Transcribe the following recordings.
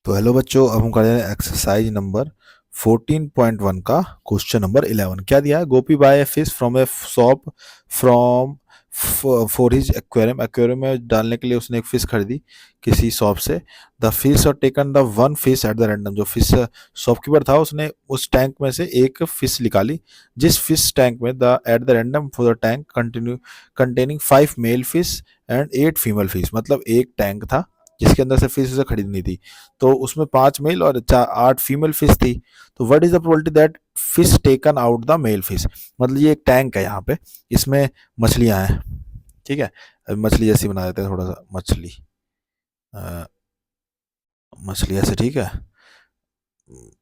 तो हेलो बच्चों, अब हम कर रहे हैं एक्सरसाइज नंबर 14.1 का क्वेश्चन नंबर 11। क्या दिया है? Gopi buy a fish from a shop from for his aquarium. Aquarium में डालने के लिए उसने एक फिश खरीदी किसी शॉप से। द फिश और taken the one fish eight the random. जो फिश शॉपकीपर था उसने उस टैंक में से एक फिश निकाली। जिस फिश टैंक में the at the random for the tank continue containing 5 male fish and 8 female fish. मतलब एक टैंक था जिसके अंदर से फिश उसे खरीदनी थी, तो उसमें 5 मेल और 8 फीमेल फिश थी। तो what is the probability that fish taken out the male fish. मतलब ये एक टैंक है यहाँ पे, इसमें मछलियां हैं। ठीक है, अब मछली जैसी बना देते हैं, थोड़ा सा मछली मछली ऐसे। ठीक है,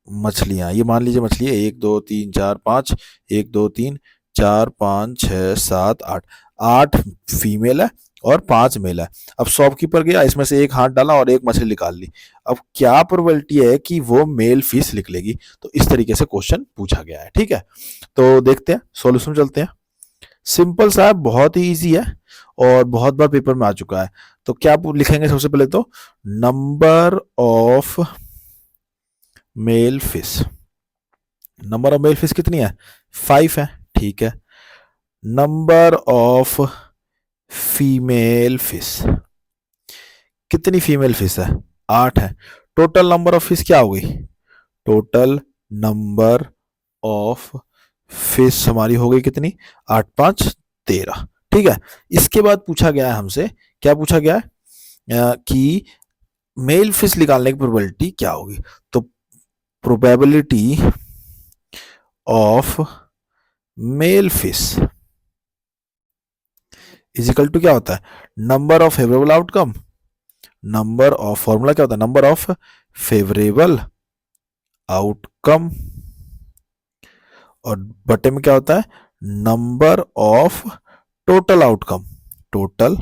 मछलियां ये मान लीजिए मछली है 1 2 3 4 5, 1 2 3 4 5 6 7 8। 8 फीमेल है और 5 मेल है। अब शॉपकीपर गया, इसमें से एक हाथ डाला और एक मछली निकाल ली। अब क्या प्रोबेबिलिटी है कि वो मेल फिश निकलेगी? तो इस तरीके से क्वेश्चन पूछा गया है। ठीक है, तो देखते हैं सॉल्यूशन, चलते हैं। सिंपल सा है, बहुत ही इजी है और बहुत बार पेपर में आ चुका है। तो क्या लिखेंगे सबसे पहले? तो number of male fish. Number of male fish कितनी है? 5 है। ठीक है, नंबर ऑफ फीमेल फिश, कितनी फीमेल फिश है? 8 है। टोटल नंबर ऑफ फिश क्या होगी? टोटल नंबर ऑफ फिश हमारी हो गई कितनी? 8 5 13। ठीक है, इसके बाद पूछा गया है हमसे, क्या पूछा गया है? कि मेल फिश निकालने की प्रोबेबिलिटी क्या होगी। तो probability of male fish is equal to क्या होता है? Number of favourable outcome. Number of, formula क्या होता है? नंबर ऑफ फेवरेबल आउटकम, और बटे में क्या होता है? Number of total outcome. Total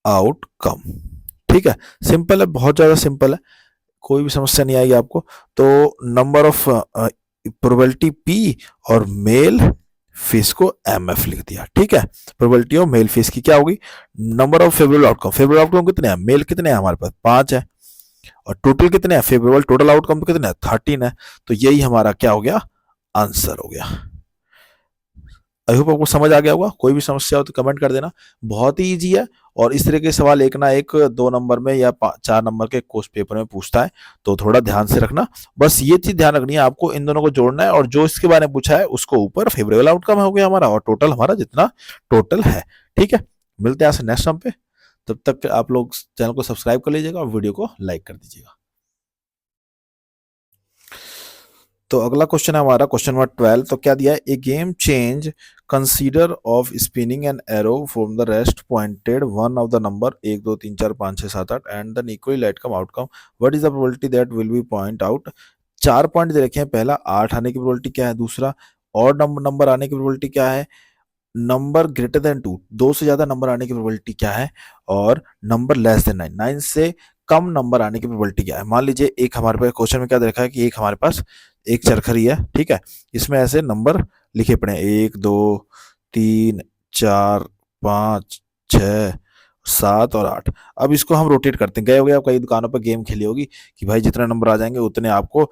outcome. ठीक है, सिंपल है, बहुत ज्यादा सिंपल है, कोई भी समस्या नहीं आएगी आपको। तो नंबर ऑफ प्रोबेबिलिटी पी और मेल फिश को एम एफ लिख दिया। ठीक है, प्रोबेबिलिटी ऑफ मेल फिश की क्या होगी? Number of favourable outcome. Favourable outcome कितने हैं? मेल कितने हैं हमारे पास? 5 है। और टोटल कितने हैं? फेवरेबल टोटल आउटकम कितने हैं? 13 है। तो यही हमारा क्या हो गया? आंसर हो गया। आई होप आपको समझ आ गया होगा। कोई भी समस्या हो तो कमेंट कर देना। बहुत ही इजी है और इस तरह के सवाल एक ना एक 2 नंबर में या 4 नंबर के क्वेश्चन पेपर में पूछता है, तो थोड़ा ध्यान से रखना। बस ये चीज ध्यान रखनी है आपको, इन दोनों को जोड़ना है और जो इसके बारे में पूछा है उसको ऊपर फेवरेबल आउटकम हो गया हमारा और टोटल हमारा जितना टोटल है। ठीक है, मिलते हैं नेक्स्ट टाइम पे। तब तक आप लोग चैनल को सब्सक्राइब कर लीजिएगा और वीडियो को लाइक कर दीजिएगा। तो अगला क्वेश्चन है हमारा क्वेश्चन नंबर 12। तो क्या दिया है? A game change consider of spinning an arrow from the rest pointed one of the number 1 2 3 4 5 6 7 8 and the equally outcome outcome. What is the probability that will be point out. 4 point दे रखे हैं। पहला 8 आने की probability क्या है? दूसरा और नंबर आने की प्रोबेबिलिटी क्या है? नंबर ग्रेटर देन 2, 2 से ज्यादा नंबर आने की प्रोबेबिलिटी क्या है? और नंबर लेस देन 9, 9 से कम नंबर आने की प्रोबेबिलिटी क्या है? मान लीजिए एक हमारे पास क्वेश्चन में क्या देखा है कि एक हमारे पास एक चरखरी है। ठीक है, इसमें ऐसे नंबर लिखे पड़े हैं 1 2 3 4 5 6 7 और 8। अब इसको हम रोटेट करते हैं। गए हो गए, आप कई दुकानों पर गेम खेली होगी कि भाई जितने नंबर आ जाएंगे उतने आपको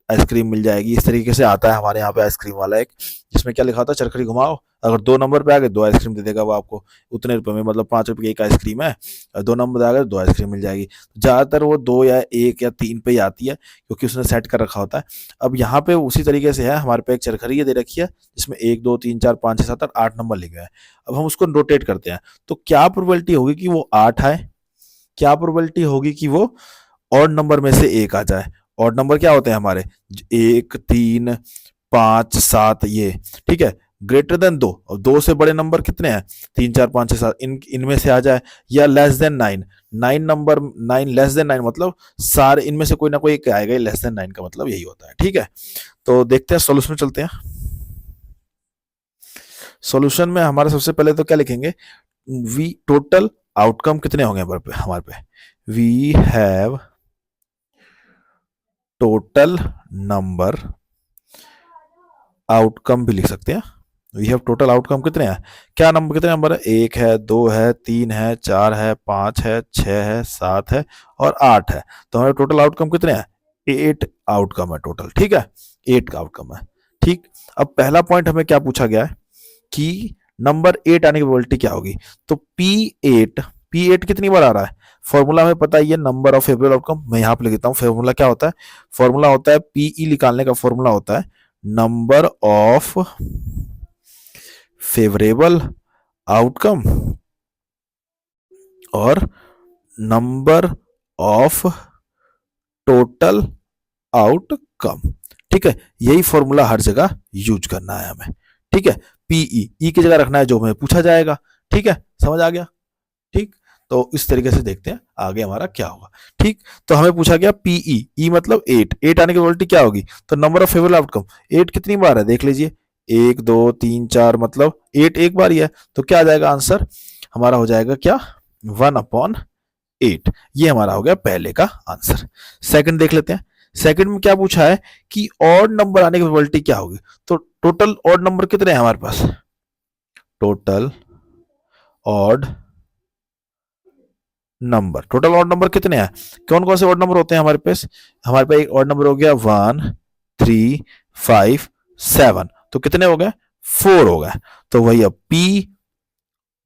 आइसक्रीम मिल जाएगी। इस तरीके से आता है हमारे यहाँ पे आइसक्रीम वाला एक, जिसमें क्या लिखा होता है? चरखड़ी घुमाओ, अगर 2 नंबर पे आ गए 2 आइसक्रीम दे देगा वो आपको उतने रुपए में। मतलब 5 रुपए की एक आइसक्रीम है, 2 नंबर आ गए 2 आइसक्रीम मिल जाएगी। ज्यादातर वो 2 या 1 या 3 पे ही आती है क्योंकि उसने सेट कर रखा होता है। अब यहाँ पे उसी तरीके से है, हमारे पे एक चरखड़ी दे रखी है जिसमें 1 2 3 4 5 6 7 और 8 नंबर लिखे हैं। अब हम उसको रोटेट करते हैं, तो क्या प्रोबेबिलिटी होगी कि वो 8 आए? क्या प्रोबेबिलिटी होगी कि वो और नंबर में से एक आ जाए? और नंबर क्या होते हैं हमारे? 1 3 5 7 ये। ठीक है, ग्रेटर देन 2, और 2 से बड़े नंबर कितने हैं? 3 4 5 6 7, इनमें से आ जाए। या less than 9, 9 number, 9 less than 9 मतलब सारे इनमें से कोई ना कोई एक आएगा। लेस देन 9 का मतलब यही होता है। ठीक है, तो देखते हैं सॉल्यूशन, चलते हैं। सॉल्यूशन में हमारे सबसे पहले तो क्या लिखेंगे? वी टोटल आउटकम कितने होंगे हमारे पे? We have total number, outcome भी लिख सकते हैं, वी हैव टोटल आउटकम कितने हैं, क्या नंबर, कितने नंबर है, 1 है, 2 है, 3 है, 4 है, 5 है, 6 है, 7 है और 8 है। तो हमारे टोटल आउटकम कितने हैं, 8 आउटकम है टोटल, ठीक है, 8 का आउटकम है। ठीक, अब पहला पॉइंट हमें क्या पूछा गया है कि नंबर 8 आने की प्रोबेबिलिटी क्या होगी। तो P8 कितनी बार आ रहा है, फॉर्मूला हमें पता ही है, नंबर ऑफ फेवरेबल आउटकम। मैं यहाँ पे लिख देता हूँ, फॉर्मूला क्या होता है, फॉर्मूला होता है पीई निकालने का फॉर्मूला होता है नंबर ऑफ फेवरेबल आउटकम और नंबर ऑफ टोटल आउटकम। ठीक है, यही फॉर्मूला हर जगह यूज करना है हमें। ठीक है, पीई ई की जगह रखना है जो हमें पूछा जाएगा। ठीक है, समझ आ गया। ठीक, तो इस तरीके से देखते हैं आगे हमारा क्या होगा। ठीक, तो हमें पूछा गया पीई, ई मतलब 8 आने की प्रोबेबिलिटी क्या होगी, तो नंबर ऑफ फेवरेबल आउटकम 8 कितनी बार है देख लीजिए, 1 2 3 4 मतलब 8 एक बार ही है। तो क्या आ जाएगा आंसर हमारा, हो जाएगा क्या 1/8। ये हमारा हो गया पहले का आंसर। सेकंड देख लेते हैं, सेकंड में क्या पूछा है कि ऑड नंबर आने की प्रोबेबिलिटी क्या होगी। तो टोटल ऑड नंबर कितने हैं हमारे पास, total odd number, total odd number कितने हैं, कौन कौन से ऑड नंबर होते हैं हमारे पास, हमारे पास एक ऑड नंबर हो गया 1 3 5 7, तो कितने हो गए 4 हो गए। तो वही अब P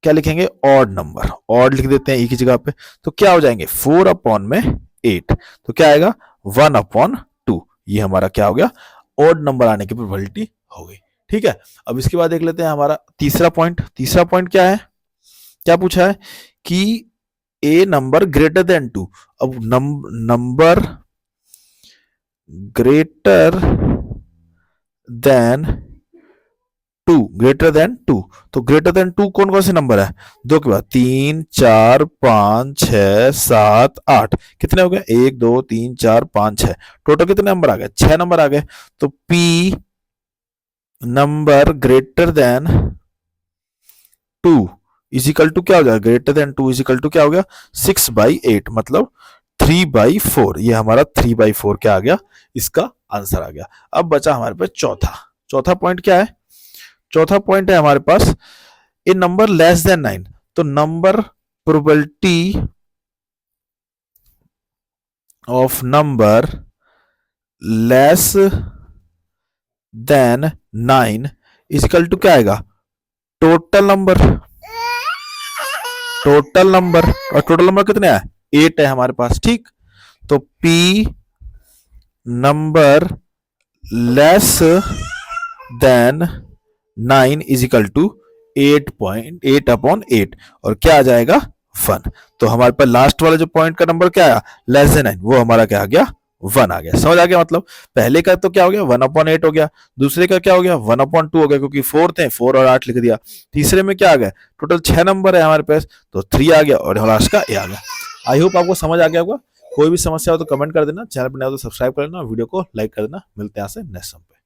क्या लिखेंगे, ऑड नंबर, ऑड लिख देते हैं ई की जगह पे, तो क्या हो जाएंगे 4/8, तो क्या आएगा 1/2। ये हमारा क्या हो गया, ऑड नंबर आने की प्रोबेबिलिटी हो गई। ठीक है, अब इसके बाद देख लेते हैं हमारा तीसरा पॉइंट। तीसरा पॉइंट क्या है, क्या पूछा है कि ए नंबर ग्रेटर देन 2। अब number greater than 2, greater than 2, तो ग्रेटर देन 2 कौन कौन से नंबर है, दो के बाद 3 4 5 6 7 8, कितने हो गए 1 2 3 4 5 6, टोटल कितने नंबर आ गए, 6 नंबर आ गए। तो P number greater than 2 is equal to क्या हो जाएगा, ग्रेटर देन 2 इजिकल टू क्या हो गया 6/8 मतलब 3/4। ये हमारा 3/4 क्या आ गया, इसका आंसर आ गया। अब बचा हमारे पास चौथा, चौथा पॉइंट क्या है, चौथा पॉइंट है हमारे पास ए नंबर लेस देन 9। तो number probability of number less than 9 is equal to क्या आएगा, टोटल नंबर, टोटल नंबर, और टोटल नंबर कितने हैं 8 है हमारे पास। ठीक, तो P number less than 9 is equal to 8/8 और क्या आ जाएगा 1। तो हमारे पास लास्ट वाला जो पॉइंट का नंबर क्या आया लेस देन 9, वो हमारा क्या आ गया 1 आ गया। समझ आ गया, मतलब पहले का तो क्या हो गया 1/8 हो गया, दूसरे का क्या हो गया 1/2 हो गया क्योंकि 4 थे, 4 और 8 लिख दिया। तीसरे में क्या आ गया, टोटल 6 नंबर है हमारे पास, तो 3 आ गया और लास्ट का ए आ गया। आई होप आपको समझ आ गया होगा। कोई भी समस्या हो तो कमेंट कर देना, चैनल पर नया हो तो सब्सक्राइब कर देना, वीडियो को लाइक कर देना। मिलते हैं यहाँ से नेक्स्ट पे।